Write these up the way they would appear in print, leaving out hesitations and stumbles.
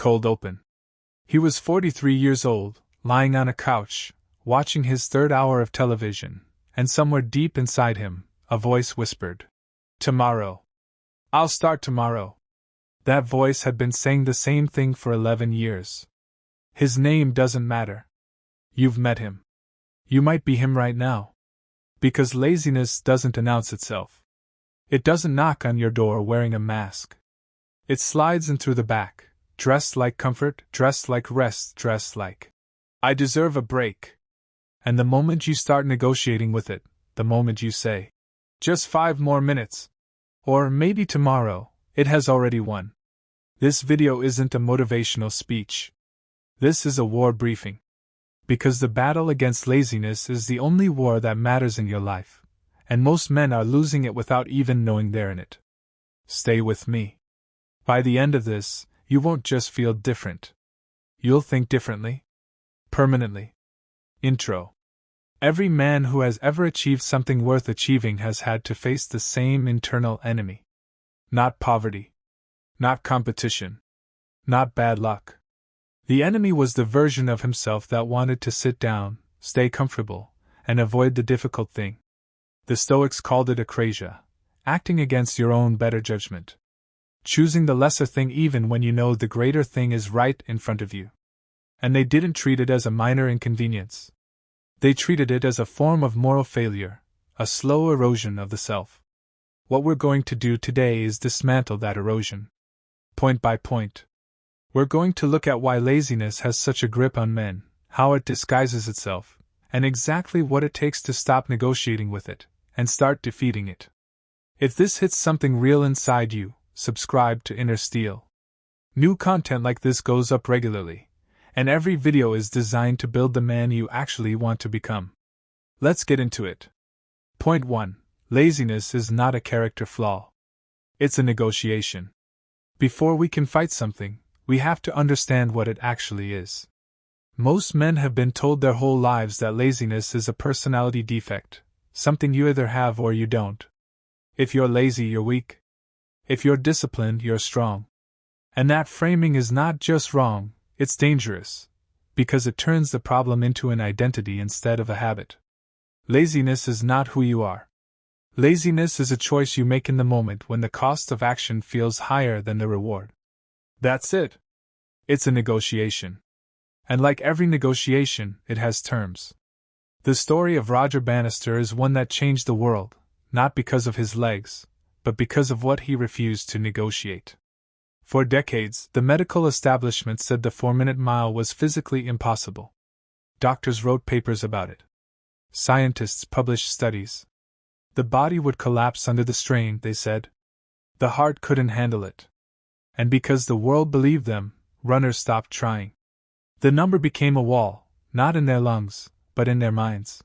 cold open. He was 43 years old, lying on a couch, watching his third hour of television, and somewhere deep inside him, a voice whispered, "Tomorrow. I'll start tomorrow." That voice had been saying the same thing for 11 years. His name doesn't matter. You've met him. You might be him right now. Because laziness doesn't announce itself. It doesn't knock on your door wearing a mask. It slides in through the back, dressed like comfort, dressed like rest, dressed like, "I deserve a break." And the moment you start negotiating with it, the moment you say, "Just 5 more minutes," or "maybe tomorrow," it has already won. This video isn't a motivational speech. This is a war briefing. Because the battle against laziness is the only war that matters in your life, and most men are losing it without even knowing they're in it. Stay with me. By the end of this, you won't just feel different. You'll think differently. Permanently. Intro. Every man who has ever achieved something worth achieving has had to face the same internal enemy. Not poverty. Not competition. Not bad luck. The enemy was the version of himself that wanted to sit down, stay comfortable, and avoid the difficult thing. The Stoics called it akrasia, acting against your own better judgment. Choosing the lesser thing even when you know the greater thing is right in front of you. And they didn't treat it as a minor inconvenience. They treated it as a form of moral failure, a slow erosion of the self. What we're going to do today is dismantle that erosion. Point by point. We're going to look at why laziness has such a grip on men, how it disguises itself, and exactly what it takes to stop negotiating with it, and start defeating it. If this hits something real inside you, subscribe to Inner Steel. New content like this goes up regularly, and every video is designed to build the man you actually want to become. Let's get into it. Point 1. Laziness is not a character flaw. It's a negotiation. Before we can fight something, we have to understand what it actually is. Most men have been told their whole lives that laziness is a personality defect, something you either have or you don't. If you're lazy, you're weak. If you're disciplined, you're strong. And that framing is not just wrong, it's dangerous, because it turns the problem into an identity instead of a habit. Laziness is not who you are. Laziness is a choice you make in the moment when the cost of action feels higher than the reward. That's it. It's a negotiation. And like every negotiation, it has terms. The story of Roger Bannister is one that changed the world, not because of his legs, but because of what he refused to negotiate. For decades, the medical establishment said the 4-minute mile was physically impossible. Doctors wrote papers about it. Scientists published studies. The body would collapse under the strain, they said. The heart couldn't handle it. And because the world believed them, runners stopped trying. The number became a wall, not in their lungs, but in their minds.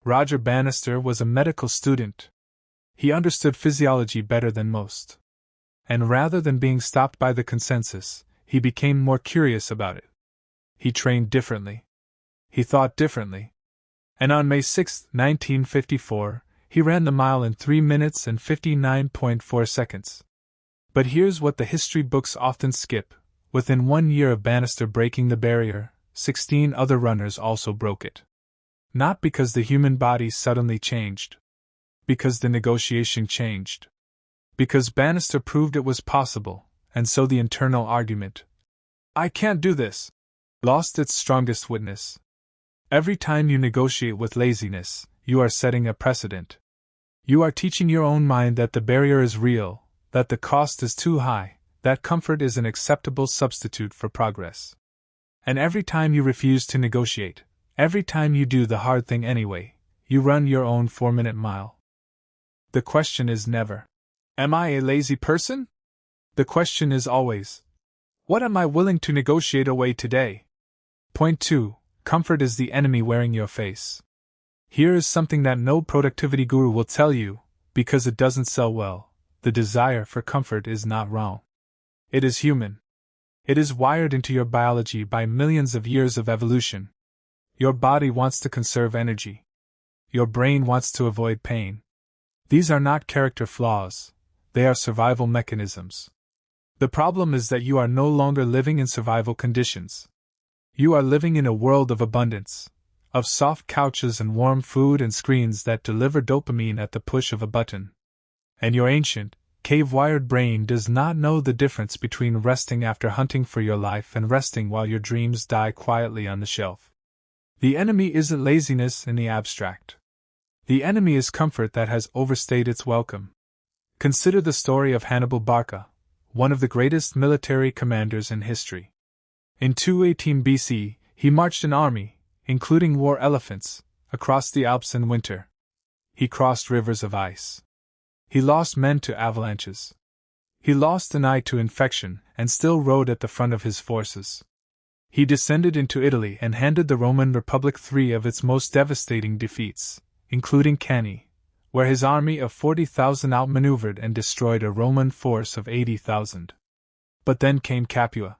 Roger Bannister was a medical student. He understood physiology better than most. And rather than being stopped by the consensus, he became more curious about it. He trained differently. He thought differently. And on May 6, 1954, he ran the mile in 3 minutes and 59.4 seconds. But here's what the history books often skip. Within 1 year of Bannister breaking the barrier, 16 other runners also broke it. Not because the human body suddenly changed. Because the negotiation changed. Because Bannister proved it was possible, and so the internal argument, "I can't do this," lost its strongest witness. Every time you negotiate with laziness, you are setting a precedent. You are teaching your own mind that the barrier is real, that the cost is too high, that comfort is an acceptable substitute for progress. And every time you refuse to negotiate, every time you do the hard thing anyway, you run your own 4-minute mile. The question is never, "Am I a lazy person?" The question is always, "What am I willing to negotiate away today?" Point 2. Comfort is the enemy wearing your face. Here is something that no productivity guru will tell you, because it doesn't sell well. The desire for comfort is not wrong. It is human. It is wired into your biology by millions of years of evolution. Your body wants to conserve energy. Your brain wants to avoid pain. These are not character flaws, they are survival mechanisms. The problem is that you are no longer living in survival conditions. You are living in a world of abundance, of soft couches and warm food and screens that deliver dopamine at the push of a button. And your ancient, cave-wired brain does not know the difference between resting after hunting for your life and resting while your dreams die quietly on the shelf. The enemy isn't laziness in the abstract. The enemy is comfort that has overstayed its welcome. Consider the story of Hannibal Barca, one of the greatest military commanders in history. In 218 BC, he marched an army, including war elephants, across the Alps in winter. He crossed rivers of ice. He lost men to avalanches. He lost an eye to infection and still rode at the front of his forces. He descended into Italy and handed the Roman Republic 3 of its most devastating defeats, including Cannae, where his army of 40,000 outmaneuvered and destroyed a Roman force of 80,000. But then came Capua.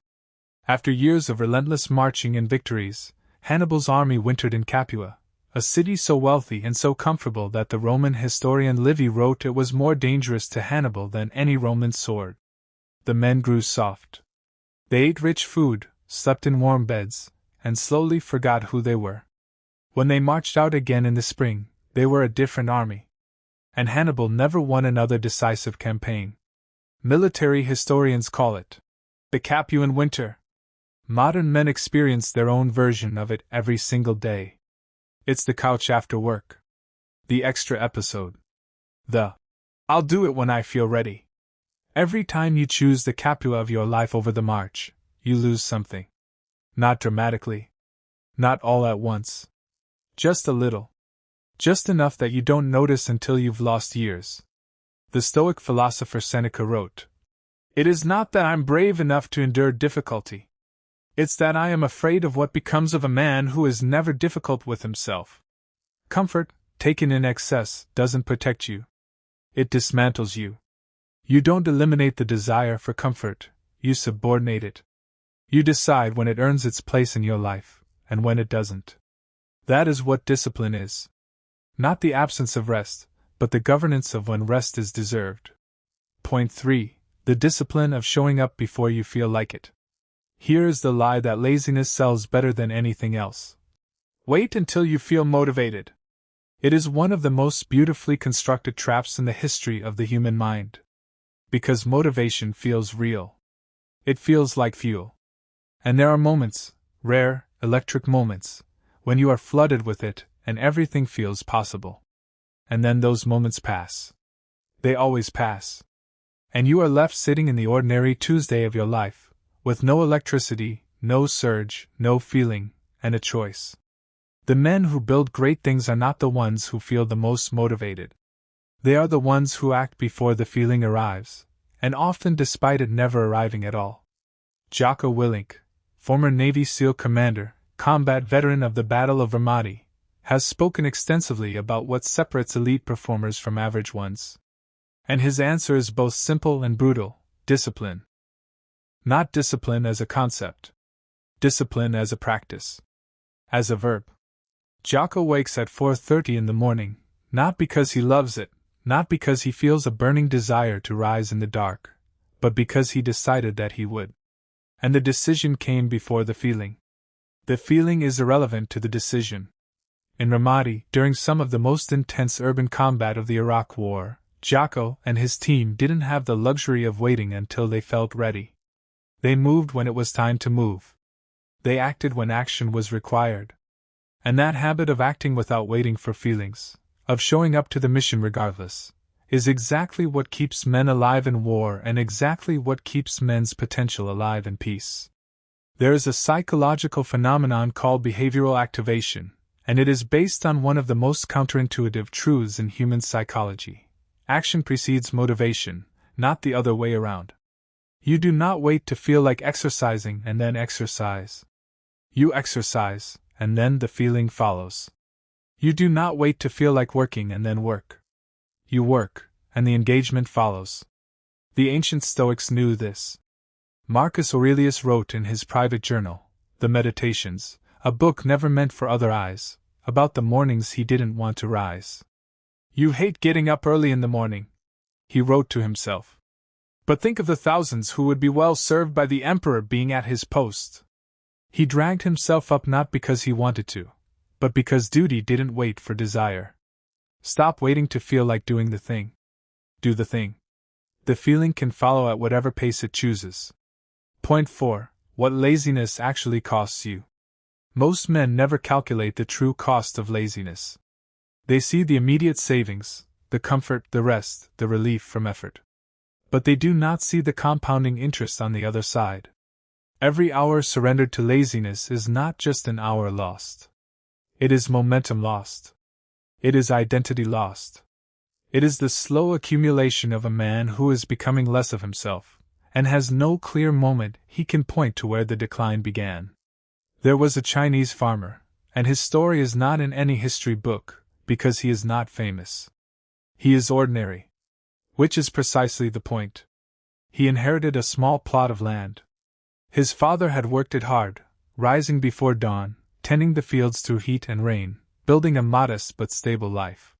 After years of relentless marching and victories, Hannibal's army wintered in Capua, a city so wealthy and so comfortable that the Roman historian Livy wrote it was more dangerous to Hannibal than any Roman sword. The men grew soft. They ate rich food, slept in warm beds, and slowly forgot who they were. When they marched out again in the spring, they were a different army. And Hannibal never won another decisive campaign. Military historians call it the Capuan Winter. Modern men experience their own version of it every single day. It's the couch after work. The extra episode. The I'll do it when I feel ready. Every time you choose the Capua of your life over the march, you lose something. Not dramatically. Not all at once. Just a little. Just enough that you don't notice until you've lost years. The Stoic philosopher Seneca wrote, "It is not that I'm brave enough to endure difficulty. It's that I am afraid of what becomes of a man who is never difficult with himself." Comfort, taken in excess, doesn't protect you. It dismantles you. You don't eliminate the desire for comfort, you subordinate it. You decide when it earns its place in your life, and when it doesn't. That is what discipline is. Not the absence of rest, but the governance of when rest is deserved. Point 3. The discipline of showing up before you feel like it. Here is the lie that laziness sells better than anything else. Wait until you feel motivated. It is one of the most beautifully constructed traps in the history of the human mind. Because motivation feels real. It feels like fuel. And there are moments, rare, electric moments, when you are flooded with it and everything feels possible. And then those moments pass. They always pass. And you are left sitting in the ordinary Tuesday of your life, with no electricity, no surge, no feeling, and a choice. The men who build great things are not the ones who feel the most motivated. They are the ones who act before the feeling arrives, and often despite it never arriving at all. Jocko Willink, former Navy SEAL commander, combat veteran of the Battle of Ramadi, has spoken extensively about what separates elite performers from average ones. And his answer is both simple and brutal: discipline. Not discipline as a concept. Discipline as a practice. As a verb. Jocko wakes at 4:30 in the morning, not because he loves it, not because he feels a burning desire to rise in the dark, but because he decided that he would. And the decision came before the feeling. The feeling is irrelevant to the decision. In Ramadi, during some of the most intense urban combat of the Iraq War, Jocko and his team didn't have the luxury of waiting until they felt ready. They moved when it was time to move. They acted when action was required. And that habit of acting without waiting for feelings, of showing up to the mission regardless, is exactly what keeps men alive in war and exactly what keeps men's potential alive in peace. There is a psychological phenomenon called behavioral activation, and it is based on one of the most counterintuitive truths in human psychology. Action precedes motivation, not the other way around. You do not wait to feel like exercising and then exercise. You exercise, and then the feeling follows. You do not wait to feel like working and then work. You work, and the engagement follows. The ancient Stoics knew this. Marcus Aurelius wrote in his private journal, The Meditations, a book never meant for other eyes, about the mornings he didn't want to rise. "You hate getting up early in the morning," he wrote to himself. But think of the thousands who would be well served by the emperor being at his post. He dragged himself up not because he wanted to, but because duty didn't wait for desire. Stop waiting to feel like doing the thing. Do the thing. The feeling can follow at whatever pace it chooses. Point 4. What laziness actually costs you. Most men never calculate the true cost of laziness. They see the immediate savings, the comfort, the rest, the relief from effort. But they do not see the compounding interest on the other side. Every hour surrendered to laziness is not just an hour lost. It is momentum lost. It is identity lost. It is the slow accumulation of a man who is becoming less of himself, and has no clear moment he can point to where the decline began. There was a Chinese farmer, and his story is not in any history book, because he is not famous. He is ordinary. Which is precisely the point. He inherited a small plot of land. His father had worked it hard, rising before dawn, tending the fields through heat and rain, building a modest but stable life.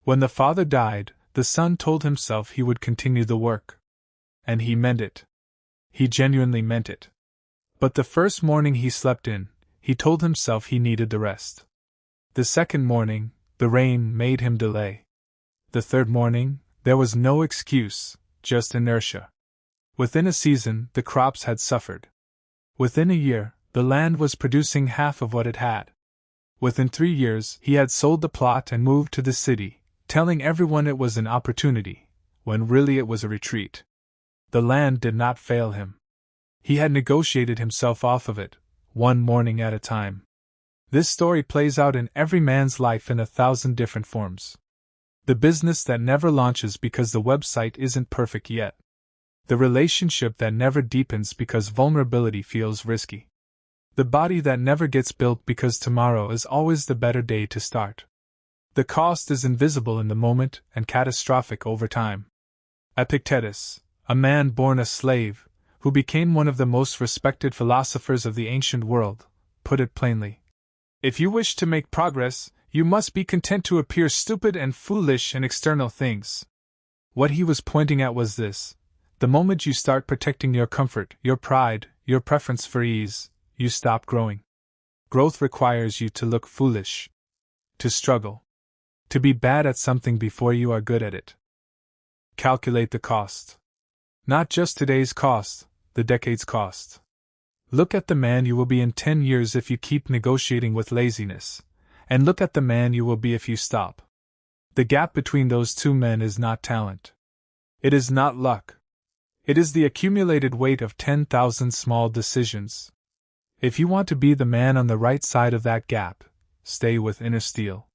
When the father died, the son told himself he would continue the work. And he meant it. He genuinely meant it. But the first morning he slept in, he told himself he needed the rest. The second morning, the rain made him delay. The third morning, there was no excuse, just inertia. Within a season, the crops had suffered. Within a year, the land was producing half of what it had. Within 3 years, he had sold the plot and moved to the city, telling everyone it was an opportunity, when really it was a retreat. The land did not fail him. He had negotiated himself off of it, one morning at a time. This story plays out in every man's life in 1,000 different forms. The business that never launches because the website isn't perfect yet. The relationship that never deepens because vulnerability feels risky. The body that never gets built because tomorrow is always the better day to start. The cost is invisible in the moment and catastrophic over time. Epictetus, a man born a slave, who became one of the most respected philosophers of the ancient world, put it plainly. If you wish to make progress, you must be content to appear stupid and foolish in external things. What he was pointing at was this: the moment you start protecting your comfort, your pride, your preference for ease, you stop growing. Growth requires you to look foolish, to struggle, to be bad at something before you are good at it. Calculate the cost. Not just today's cost, the decade's cost. Look at the man you will be in 10 years if you keep negotiating with laziness, and look at the man you will be if you stop. The gap between those two men is not talent. It is not luck. It is the accumulated weight of 10,000 small decisions. If you want to be the man on the right side of that gap, stay with Inner Steel.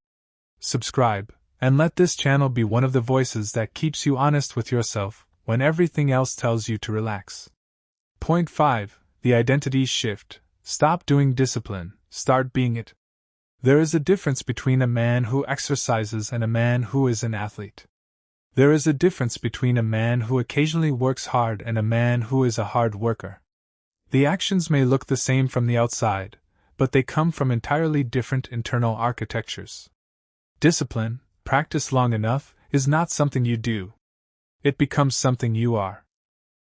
Subscribe, and let this channel be one of the voices that keeps you honest with yourself when everything else tells you to relax. Point 5. The identity shift. Stop doing discipline, start being it. There is a difference between a man who exercises and a man who is an athlete. There is a difference between a man who occasionally works hard and a man who is a hard worker. The actions may look the same from the outside, but they come from entirely different internal architectures. Discipline, practiced long enough, is not something you do. It becomes something you are.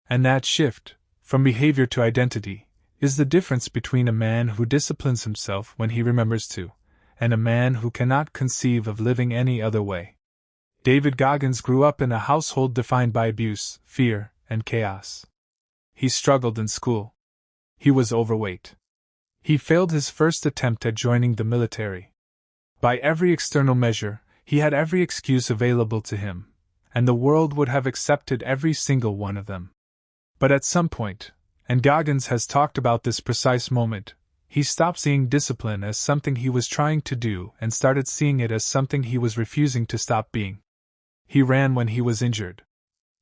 And that shift, from behavior to identity, is the difference between a man who disciplines himself when he remembers to, and a man who cannot conceive of living any other way. David Goggins grew up in a household defined by abuse, fear, and chaos. He struggled in school. He was overweight. He failed his first attempt at joining the military. By every external measure, he had every excuse available to him, and the world would have accepted every single one of them. But at some point, and Goggins has talked about this precise moment, he stopped seeing discipline as something he was trying to do and started seeing it as something he was refusing to stop being. He ran when he was injured.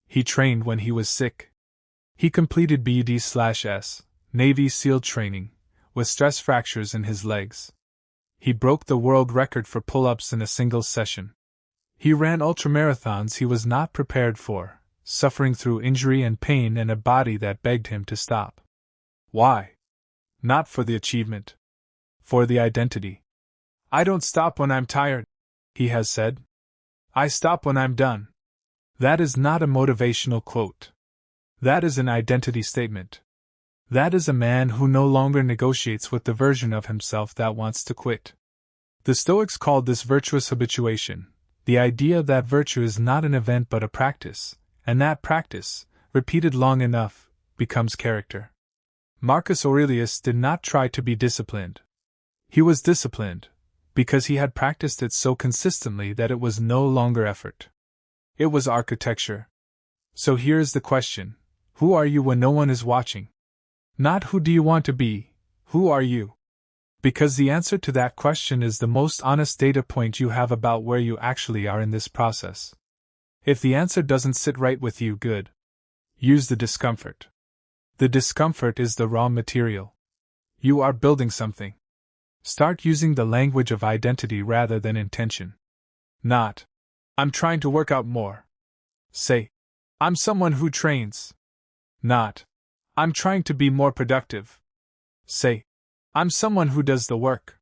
He trained when he was sick. He completed buidSelf, Navy SEAL training, with stress fractures in his legs. He broke the world record for pull-ups in a single session. He ran ultramarathons he was not prepared for, suffering through injury and pain and a body that begged him to stop. Why? Not for the achievement. For the identity. I don't stop when I'm tired, he has said. I stop when I'm done. That is not a motivational quote. That is an identity statement. That is a man who no longer negotiates with the version of himself that wants to quit. The Stoics called this virtuous habituation, the idea that virtue is not an event but a practice, and that practice, repeated long enough, becomes character. Marcus Aurelius did not try to be disciplined. He was disciplined because he had practiced it so consistently that it was no longer effort. It was architecture. So here is the question: who are you when no one is watching? Not who do you want to be, who are you? Because the answer to that question is the most honest data point you have about where you actually are in this process. If the answer doesn't sit right with you, good. Use the discomfort. The discomfort is the raw material. You are building something. Start using the language of identity rather than intention. Not, I'm trying to work out more. Say, I'm someone who trains. Not, I'm trying to be more productive. Say, I'm someone who does the work.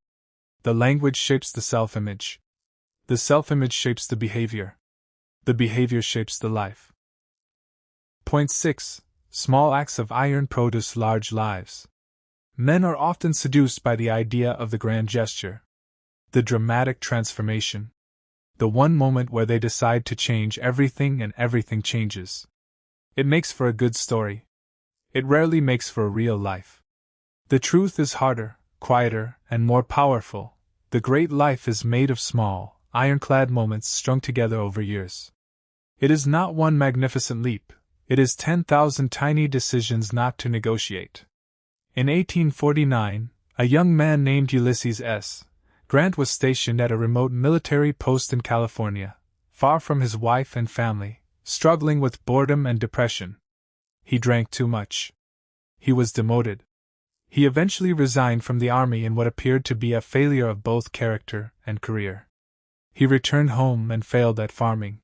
The language shapes the self-image. The self-image shapes the behavior. The behavior shapes the life. Point 6. Small acts of iron produce large lives. Men are often seduced by the idea of the grand gesture, the dramatic transformation, the one moment where they decide to change everything and everything changes. It makes for a good story. It rarely makes for a real life. The truth is harder, quieter, and more powerful. The great life is made of small, ironclad moments strung together over years. It is not one magnificent leap. It is 10,000 tiny decisions not to negotiate. In 1849, a young man named Ulysses S. Grant was stationed at a remote military post in California, far from his wife and family, struggling with boredom and depression. He drank too much. He was demoted. He eventually resigned from the army in what appeared to be a failure of both character and career. He returned home and failed at farming.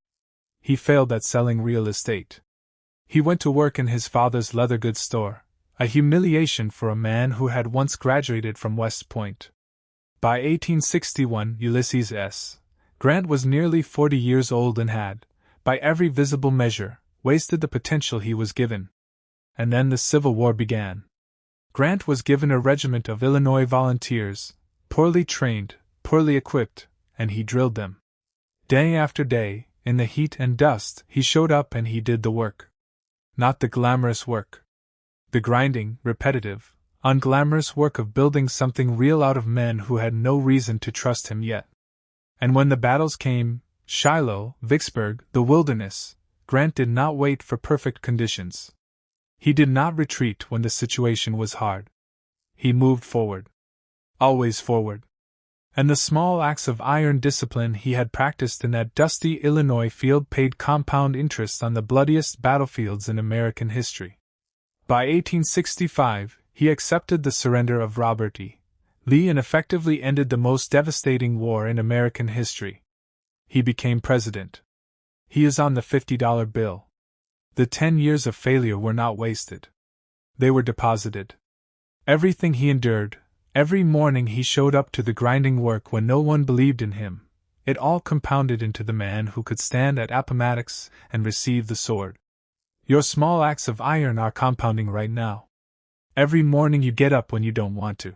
He failed at selling real estate. He went to work in his father's leather goods store, a humiliation for a man who had once graduated from West Point. By 1861, Ulysses S. Grant was nearly 40 years old and had, by every visible measure, wasted the potential he was given. And then the Civil War began. Grant was given a regiment of Illinois volunteers, poorly trained, poorly equipped, and he drilled them. Day after day, in the heat and dust, he showed up and he did the work. Not the glamorous work. The grinding, repetitive, unglamorous work of building something real out of men who had no reason to trust him yet. And when the battles came, Shiloh, Vicksburg, the Wilderness, Grant did not wait for perfect conditions. He did not retreat when the situation was hard. He moved forward. Always forward. And the small acts of iron discipline he had practiced in that dusty Illinois field paid compound interest on the bloodiest battlefields in American history. By 1865, he accepted the surrender of Robert E. Lee and effectively ended the most devastating war in American history. He became president. He is on the $50 bill. The 10 years of failure were not wasted. They were deposited. Everything he endured, every morning he showed up to the grinding work when no one believed in him, it all compounded into the man who could stand at Appomattox and receive the sword. Your small acts of iron are compounding right now. Every morning you get up when you don't want to.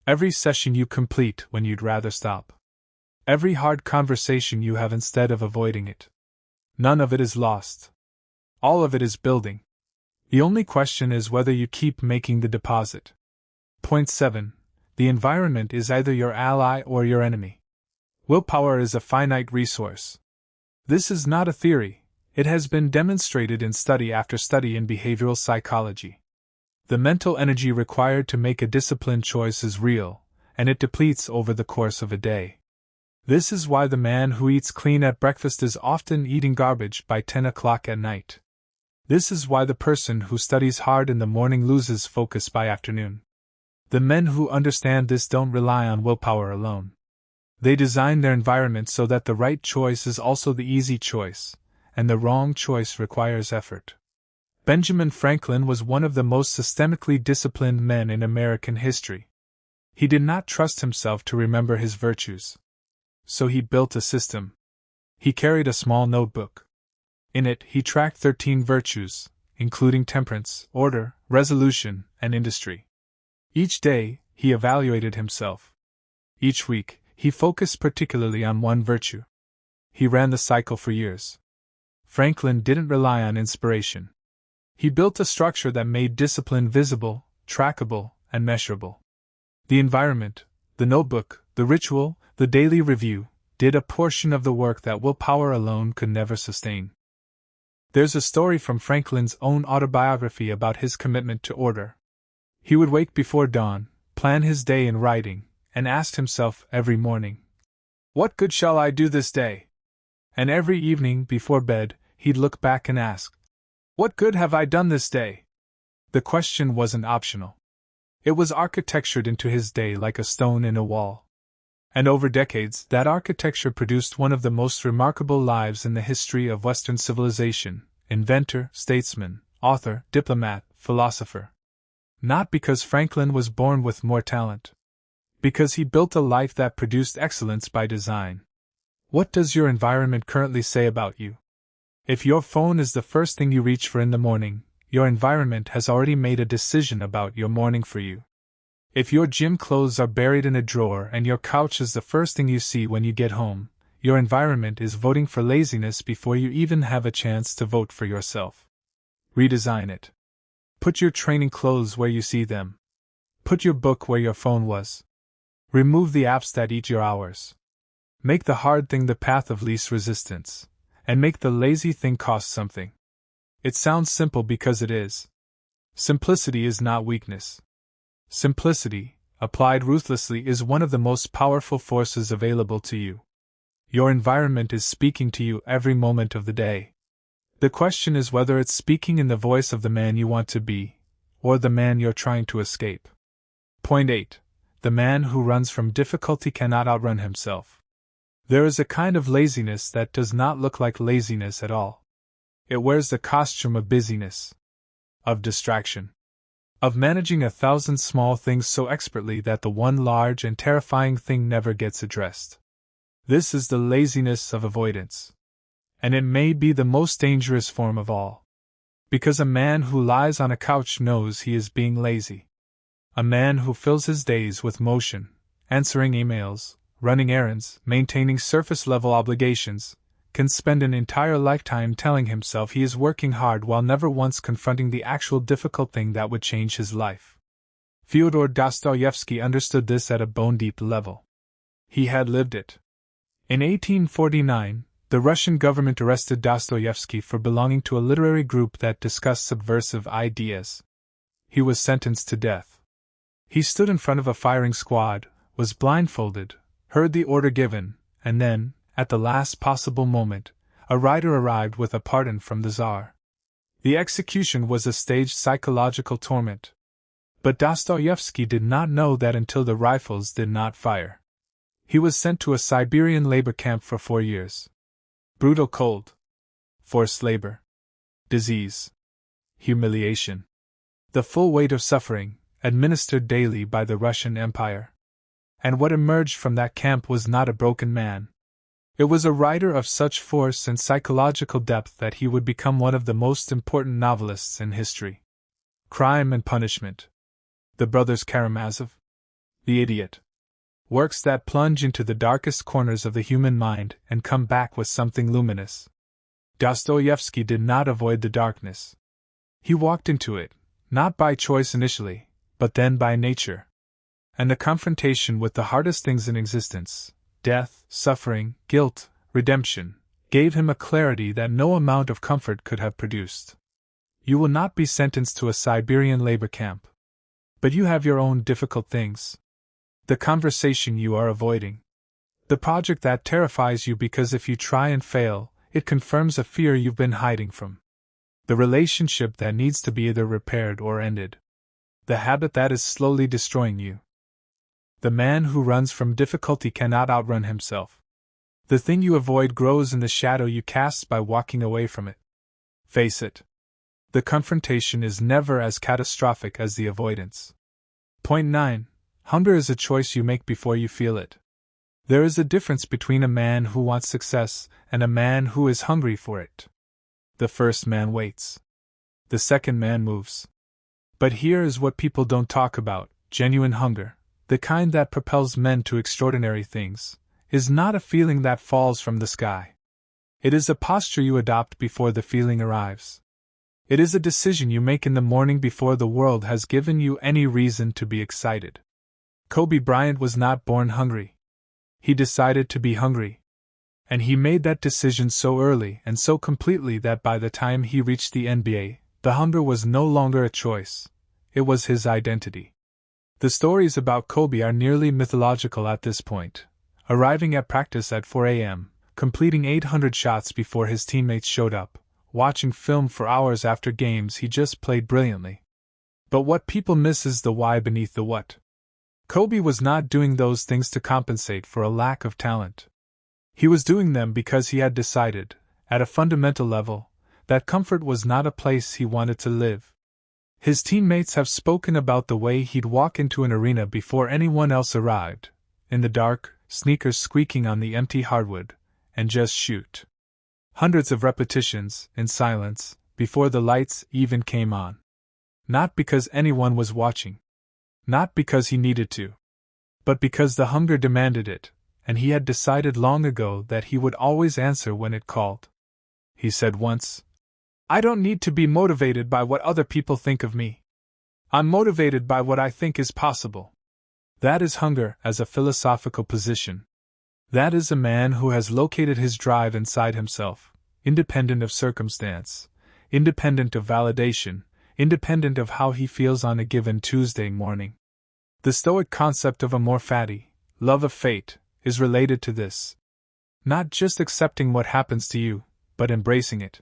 Every session you complete when you'd rather stop. Every hard conversation you have instead of avoiding it. None of it is lost. All of it is building. The only question is whether you keep making the deposit. Point 7. The environment is either your ally or your enemy. Willpower is a finite resource. This is not a theory. It has been demonstrated in study after study in behavioral psychology. The mental energy required to make a disciplined choice is real, and it depletes over the course of a day. This is why the man who eats clean at breakfast is often eating garbage by 10 o'clock at night. This is why the person who studies hard in the morning loses focus by afternoon. The men who understand this don't rely on willpower alone. They design their environment so that the right choice is also the easy choice, and the wrong choice requires effort. Benjamin Franklin was one of the most systemically disciplined men in American history. He did not trust himself to remember his virtues. So he built a system. He carried a small notebook. In it, he tracked 13 virtues, including temperance, order, resolution, and industry. Each day, he evaluated himself. Each week, he focused particularly on one virtue. He ran the cycle for years. Franklin didn't rely on inspiration. He built a structure that made discipline visible, trackable, and measurable. The environment, the notebook, the ritual, the daily review, did a portion of the work that willpower alone could never sustain. There's a story from Franklin's own autobiography about his commitment to order. He would wake before dawn, plan his day in writing, and ask himself every morning, "What good shall I do this day?" And every evening, before bed, he'd look back and ask, "What good have I done this day?" The question wasn't optional. It was architectured into his day like a stone in a wall. And over decades, that architecture produced one of the most remarkable lives in the history of Western civilization: inventor, statesman, author, diplomat, philosopher. Not because Franklin was born with more talent. Because he built a life that produced excellence by design. What does your environment currently say about you? If your phone is the first thing you reach for in the morning, your environment has already made a decision about your morning for you. If your gym clothes are buried in a drawer and your couch is the first thing you see when you get home, your environment is voting for laziness before you even have a chance to vote for yourself. Redesign it. Put your training clothes where you see them. Put your book where your phone was. Remove the apps that eat your hours. Make the hard thing the path of least resistance, and make the lazy thing cost something. It sounds simple because it is. Simplicity is not weakness. Simplicity, applied ruthlessly, is one of the most powerful forces available to you. Your environment is speaking to you every moment of the day. The question is whether it's speaking in the voice of the man you want to be, or the man you're trying to escape. Point 8. The man who runs from difficulty cannot outrun himself. There is a kind of laziness that does not look like laziness at all. It wears the costume of busyness, of distraction, of managing 1,000 small things so expertly that the one large and terrifying thing never gets addressed. This is the laziness of avoidance. And it may be the most dangerous form of all. Because a man who lies on a couch knows he is being lazy. A man who fills his days with motion, answering emails, running errands, maintaining surface-level obligations, can spend an entire lifetime telling himself he is working hard while never once confronting the actual difficult thing that would change his life. Fyodor Dostoevsky understood this at a bone-deep level. He had lived it. In 1849, the Russian government arrested Dostoevsky for belonging to a literary group that discussed subversive ideas. He was sentenced to death. He stood in front of a firing squad, was blindfolded, heard the order given, and then, at the last possible moment, a rider arrived with a pardon from the Tsar. The execution was a staged psychological torment. But Dostoevsky did not know that until the rifles did not fire. He was sent to a Siberian labor camp for 4 years. Brutal cold. Forced labor. Disease. Humiliation. The full weight of suffering, administered daily by the Russian Empire. And what emerged from that camp was not a broken man. It was a writer of such force and psychological depth that he would become one of the most important novelists in history. Crime and Punishment. The Brothers Karamazov. The Idiot. Works that plunge into the darkest corners of the human mind and come back with something luminous. Dostoevsky did not avoid the darkness. He walked into it, not by choice initially, but then by nature. And the confrontation with the hardest things in existence, death, suffering, guilt, redemption, gave him a clarity that no amount of comfort could have produced. You will not be sentenced to a Siberian labor camp. But you have your own difficult things. The conversation you are avoiding. The project that terrifies you because if you try and fail, it confirms a fear you've been hiding from. The relationship that needs to be either repaired or ended. The habit that is slowly destroying you. The man who runs from difficulty cannot outrun himself. The thing you avoid grows in the shadow you cast by walking away from it. Face it. The confrontation is never as catastrophic as the avoidance. Point 9. Hunger is a choice you make before you feel it. There is a difference between a man who wants success and a man who is hungry for it. The first man waits. The second man moves. But here is what people don't talk about: genuine hunger, the kind that propels men to extraordinary things, is not a feeling that falls from the sky. It is a posture you adopt before the feeling arrives. It is a decision you make in the morning before the world has given you any reason to be excited. Kobe Bryant was not born hungry. He decided to be hungry. And he made that decision so early and so completely that by the time he reached the NBA, the hunger was no longer a choice. It was his identity. The stories about Kobe are nearly mythological at this point. Arriving at practice at 4 a.m., completing 800 shots before his teammates showed up, watching film for hours after games he just played brilliantly. But what people miss is the why beneath the what. Kobe was not doing those things to compensate for a lack of talent. He was doing them because he had decided, at a fundamental level, that comfort was not a place he wanted to live. His teammates have spoken about the way he'd walk into an arena before anyone else arrived, in the dark, sneakers squeaking on the empty hardwood, and just shoot. Hundreds of repetitions, in silence, before the lights even came on. Not because anyone was watching. Not because he needed to. But because the hunger demanded it, and he had decided long ago that he would always answer when it called. He said once, "I don't need to be motivated by what other people think of me. I'm motivated by what I think is possible." That is hunger as a philosophical position. That is a man who has located his drive inside himself, independent of circumstance, independent of validation, independent of how he feels on a given Tuesday morning. The Stoic concept of amor fati, love of fate, is related to this. Not just accepting what happens to you, but embracing it.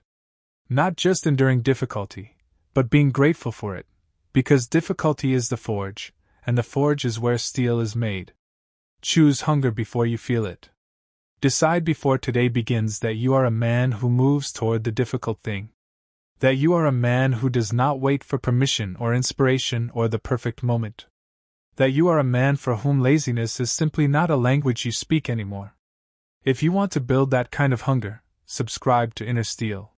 Not just enduring difficulty, but being grateful for it, because difficulty is the forge, and the forge is where steel is made. Choose hunger before you feel it. Decide before today begins that you are a man who moves toward the difficult thing. That you are a man who does not wait for permission or inspiration or the perfect moment. That you are a man for whom laziness is simply not a language you speak anymore. If you want to build that kind of hunger, subscribe to Inner Steel.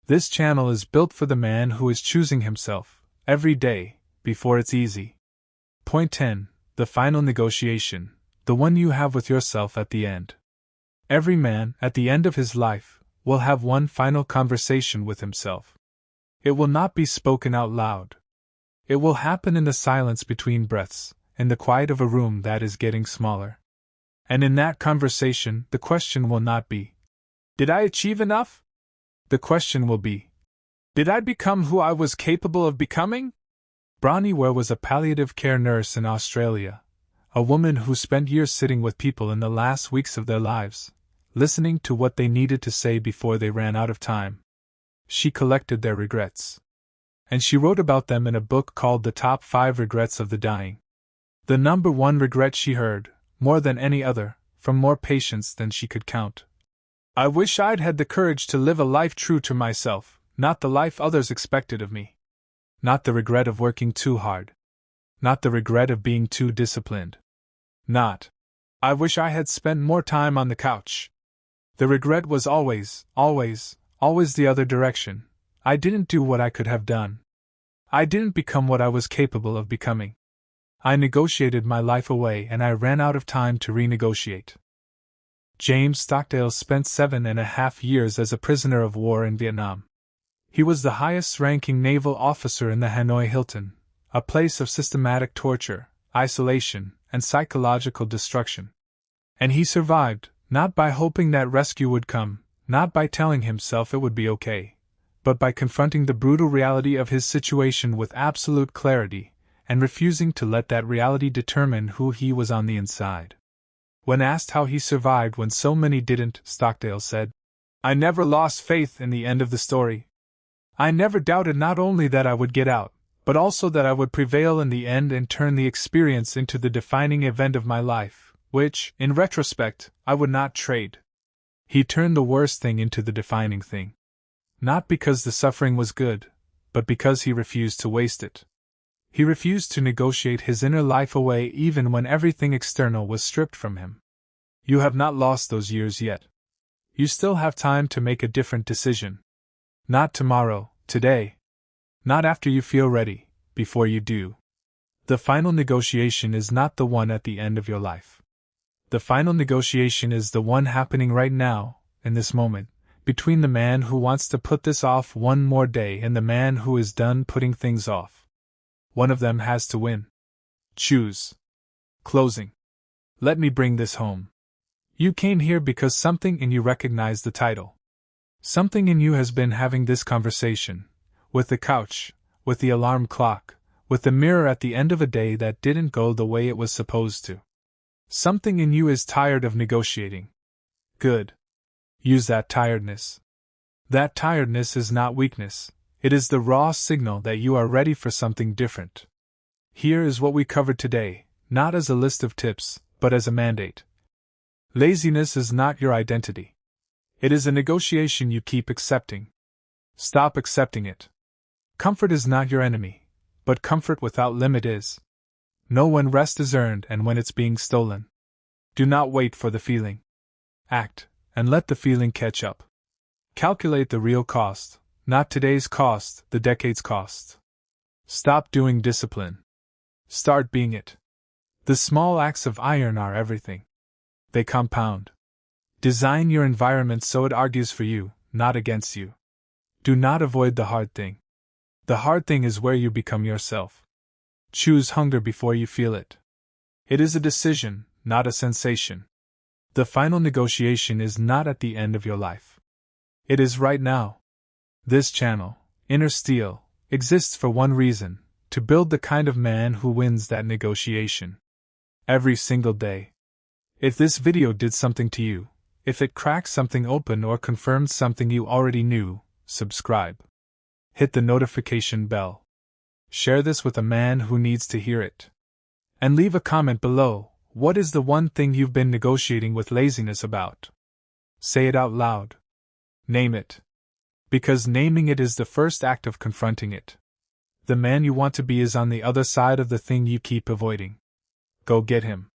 This channel is built for the man who is choosing himself, every day, before it's easy. Point 10. The final negotiation, the one you have with yourself at the end. Every man, at the end of his life, will have one final conversation with himself. It will not be spoken out loud. It will happen in the silence between breaths, in the quiet of a room that is getting smaller. And in that conversation, the question will not be, "Did I achieve enough?" The question will be, "Did I become who I was capable of becoming?" Bronnie Ware was a palliative care nurse in Australia, a woman who spent years sitting with people in the last weeks of their lives, listening to what they needed to say before they ran out of time. She collected their regrets. And she wrote about them in a book called The Top 5 Regrets of the Dying. The number one regret she heard, more than any other, from more patients than she could count. "I wish I'd had the courage to live a life true to myself, not the life others expected of me." Not the regret of working too hard. Not the regret of being too disciplined. Not, "I wish I had spent more time on the couch." The regret was always the other direction. I didn't do what I could have done. I didn't become what I was capable of becoming. I negotiated my life away and I ran out of time to renegotiate. James Stockdale spent 7.5 years as a prisoner of war in Vietnam. He was the highest-ranking naval officer in the Hanoi Hilton, a place of systematic torture, isolation, and psychological destruction. And he survived, not by hoping that rescue would come, not by telling himself it would be okay, but by confronting the brutal reality of his situation with absolute clarity, and refusing to let that reality determine who he was on the inside. When asked how he survived when so many didn't, Stockdale said, "I never lost faith in the end of the story. I never doubted not only that I would get out, but also that I would prevail in the end and turn the experience into the defining event of my life, which, in retrospect, I would not trade." He turned the worst thing into the defining thing. Not because the suffering was good, but because he refused to waste it. He refused to negotiate his inner life away even when everything external was stripped from him. You have not lost those years yet. You still have time to make a different decision. Not tomorrow, today. Not after you feel ready, before you do. The final negotiation is not the one at the end of your life. The final negotiation is the one happening right now, in this moment, between the man who wants to put this off one more day and the man who is done putting things off. One of them has to win. Choose. Closing. Let me bring this home. You came here because something in you recognized the title. Something in you has been having this conversation, with the couch, with the alarm clock, with the mirror at the end of a day that didn't go the way it was supposed to. Something in you is tired of negotiating. Good. Use that tiredness. That tiredness is not weakness, it is the raw signal that you are ready for something different. Here is what we covered today, not as a list of tips, but as a mandate. Laziness is not your identity. It is a negotiation you keep accepting. Stop accepting it. Comfort is not your enemy, but comfort without limit is. Know when rest is earned and when it's being stolen. Do not wait for the feeling. Act, and let the feeling catch up. Calculate the real cost, not today's cost, the decade's cost. Stop doing discipline. Start being it. The small acts of iron are everything. They compound. Design your environment so it argues for you, not against you. Do not avoid the hard thing. The hard thing is where you become yourself. Choose hunger before you feel it. It is a decision, not a sensation. The final negotiation is not at the end of your life. It is right now. This channel, Inner Steel, exists for one reason: to build the kind of man who wins that negotiation. Every single day. If this video did something to you, if it cracked something open or confirmed something you already knew, subscribe. Hit the notification bell. Share this with a man who needs to hear it. And leave a comment below. What is the one thing you've been negotiating with laziness about? Say it out loud. Name it. Because naming it is the first act of confronting it. The man you want to be is on the other side of the thing you keep avoiding. Go get him.